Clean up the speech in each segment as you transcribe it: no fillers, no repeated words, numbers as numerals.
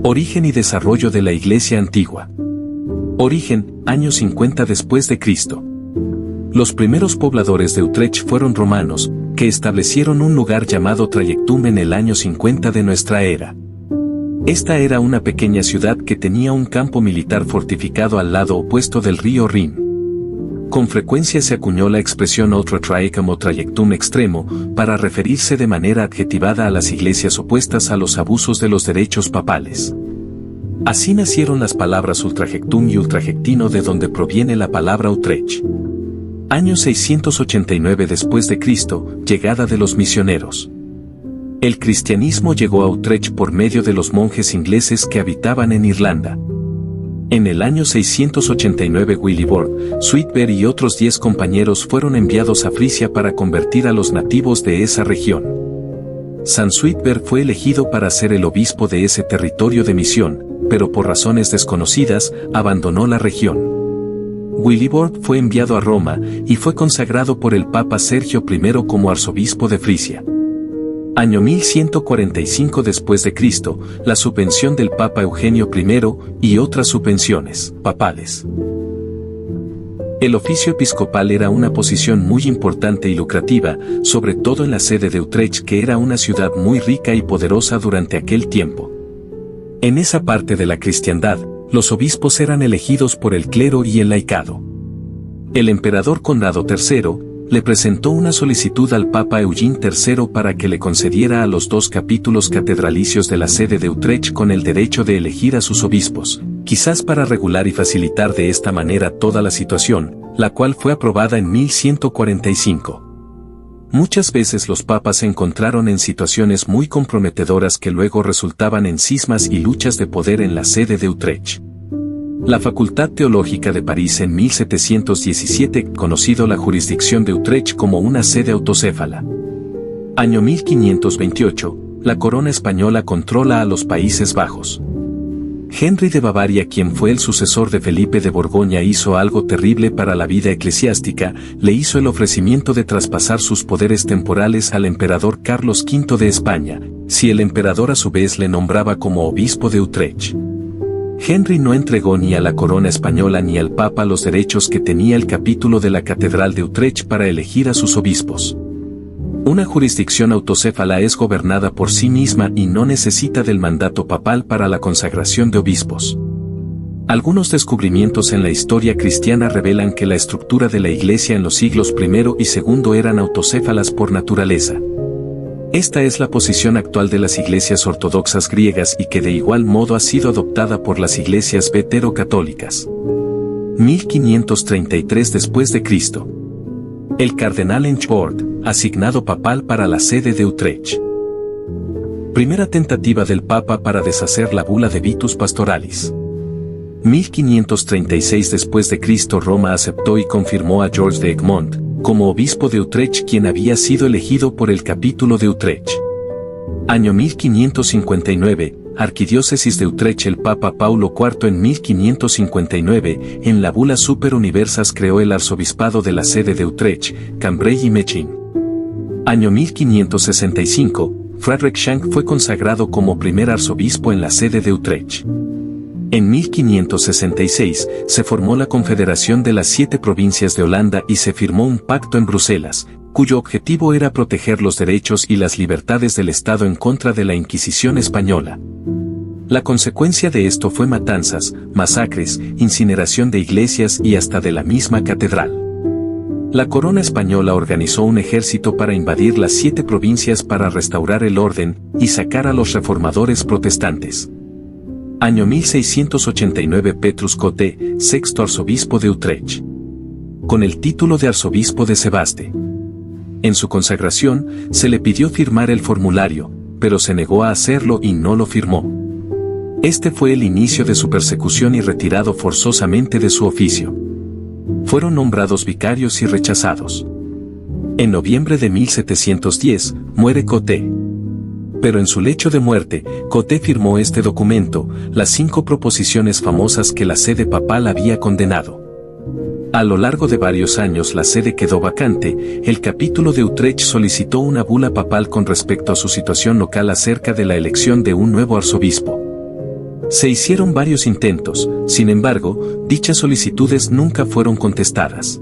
Origen y desarrollo de la Iglesia antigua. Origen, año 50 después de Cristo. Los primeros pobladores de Utrecht fueron romanos, que establecieron un lugar llamado Trajectum en el año 50 de nuestra era. Esta era una pequeña ciudad que tenía un campo militar fortificado al lado opuesto del río Rin. Con frecuencia se acuñó la expresión outro Traecum o Trajectum extremo, para referirse de manera adjetivada a las iglesias opuestas a los abusos de los derechos papales. Así nacieron las palabras ultrajectum y ultrajectino, de donde proviene la palabra Utrecht. Año 689 después de Cristo, llegada de los misioneros. El cristianismo llegó a Utrecht por medio de los monjes ingleses que habitaban en Irlanda. En el año 689 Willibrord, Suidber y otros 10 compañeros fueron enviados a Frisia para convertir a los nativos de esa región. San Suidber fue elegido para ser el obispo de ese territorio de misión, pero por razones desconocidas, abandonó la región. Willibrord fue enviado a Roma, y fue consagrado por el Papa Sergio I como arzobispo de Frisia. Año 1145 después de Cristo, la subvención del Papa Eugenio I, y otras subvenciones papales. El oficio episcopal era una posición muy importante y lucrativa, sobre todo en la sede de Utrecht, que era una ciudad muy rica y poderosa durante aquel tiempo. En esa parte de la cristiandad, los obispos eran elegidos por el clero y el laicado. El emperador Conrado III le presentó una solicitud al Papa Eugene III para que le concediera a los 2 capítulos catedralicios de la sede de Utrecht con el derecho de elegir a sus obispos, quizás para regular y facilitar de esta manera toda la situación, la cual fue aprobada en 1145. Muchas veces los papas se encontraron en situaciones muy comprometedoras que luego resultaban en cismas y luchas de poder en la sede de Utrecht. La Facultad Teológica de París en 1717 conocido la jurisdicción de Utrecht como una sede autocéfala. Año 1528, la corona española controla a los Países Bajos. Henry de Bavaria, quien fue el sucesor de Felipe de Borgoña, hizo algo terrible para la vida eclesiástica, le hizo el ofrecimiento de traspasar sus poderes temporales al emperador Carlos V de España, si el emperador a su vez le nombraba como obispo de Utrecht. Henry no entregó ni a la corona española ni al Papa los derechos que tenía el capítulo de la Catedral de Utrecht para elegir a sus obispos. Una jurisdicción autocéfala es gobernada por sí misma y no necesita del mandato papal para la consagración de obispos. Algunos descubrimientos en la historia cristiana revelan que la estructura de la Iglesia en los siglos I y II eran autocéfalas por naturaleza. Esta es la posición actual de las iglesias ortodoxas griegas y que de igual modo ha sido adoptada por las iglesias veterocatólicas. 1533 después de Cristo. El cardenal Inchbord, asignado papal para la sede de Utrecht. Primera tentativa del Papa para deshacer la bula de Vitus Pastoralis. 1536 después de Cristo, Roma aceptó y confirmó a George de Egmont como obispo de Utrecht, quien había sido elegido por el capítulo de Utrecht. Año 1559, Arquidiócesis de Utrecht. El Papa Paulo IV en 1559, en la bula Super Universas, creó el arzobispado de la sede de Utrecht, Cambrai y Mechin. Año 1565, Frederick Schenck fue consagrado como primer arzobispo en la sede de Utrecht. En 1566, se formó la Confederación de las 7 provincias de Holanda y se firmó un pacto en Bruselas, cuyo objetivo era proteger los derechos y las libertades del Estado en contra de la Inquisición española. La consecuencia de esto fue matanzas, masacres, incineración de iglesias y hasta de la misma catedral. La corona española organizó un ejército para invadir las 7 provincias para restaurar el orden y sacar a los reformadores protestantes. Año 1689, Petrus Cotte, sexto arzobispo de Utrecht. Con el título de arzobispo de Sebaste. En su consagración, se le pidió firmar el formulario, pero se negó a hacerlo y no lo firmó. Este fue el inicio de su persecución y retirado forzosamente de su oficio. Fueron nombrados vicarios y rechazados. En noviembre de 1710, muere Cotte. Pero en su lecho de muerte, Cotte firmó este documento, las 5 proposiciones famosas que la sede papal había condenado. A lo largo de varios años la sede quedó vacante, el capítulo de Utrecht solicitó una bula papal con respecto a su situación local acerca de la elección de un nuevo arzobispo. Se hicieron varios intentos, sin embargo, dichas solicitudes nunca fueron contestadas.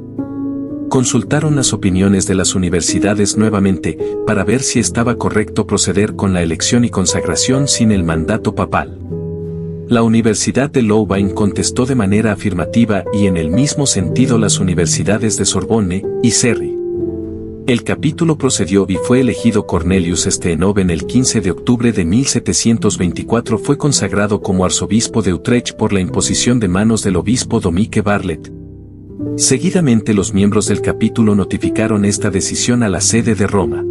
Consultaron las opiniones de las universidades nuevamente para ver si estaba correcto proceder con la elección y consagración sin el mandato papal. La Universidad de Louvain contestó de manera afirmativa y en el mismo sentido las universidades de Sorbonne y Cerri. El capítulo procedió y fue elegido Cornelius Steenhoven el 15 de octubre de 1724. Fue consagrado como arzobispo de Utrecht por la imposición de manos del obispo Dominique Barlet. Seguidamente los miembros del capítulo notificaron esta decisión a la sede de Roma.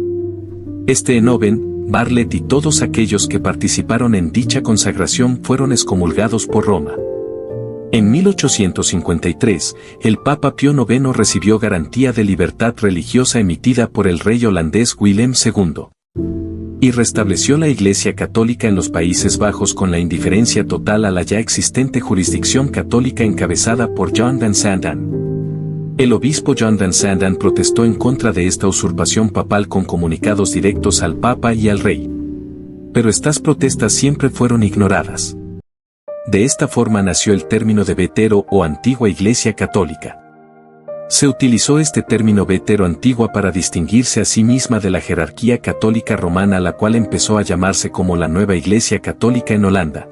Steenhoven, Barlet y todos aquellos que participaron en dicha consagración fueron excomulgados por Roma. En 1853, el Papa Pío IX recibió garantía de libertad religiosa emitida por el rey holandés Willem II. Y restableció la Iglesia Católica en los Países Bajos con la indiferencia total a la ya existente jurisdicción católica encabezada por Jan van Sandan. El obispo Jan van Sandan protestó en contra de esta usurpación papal con comunicados directos al Papa y al rey. Pero estas protestas siempre fueron ignoradas. De esta forma nació el término de vetero o antigua Iglesia Católica. Se utilizó este término vetero antigua para distinguirse a sí misma de la jerarquía católica romana, la cual empezó a llamarse como la Nueva Iglesia Católica en Holanda.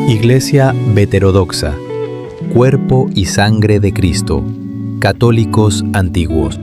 Iglesia Veterodoxa, cuerpo y sangre de Cristo, católicos antiguos.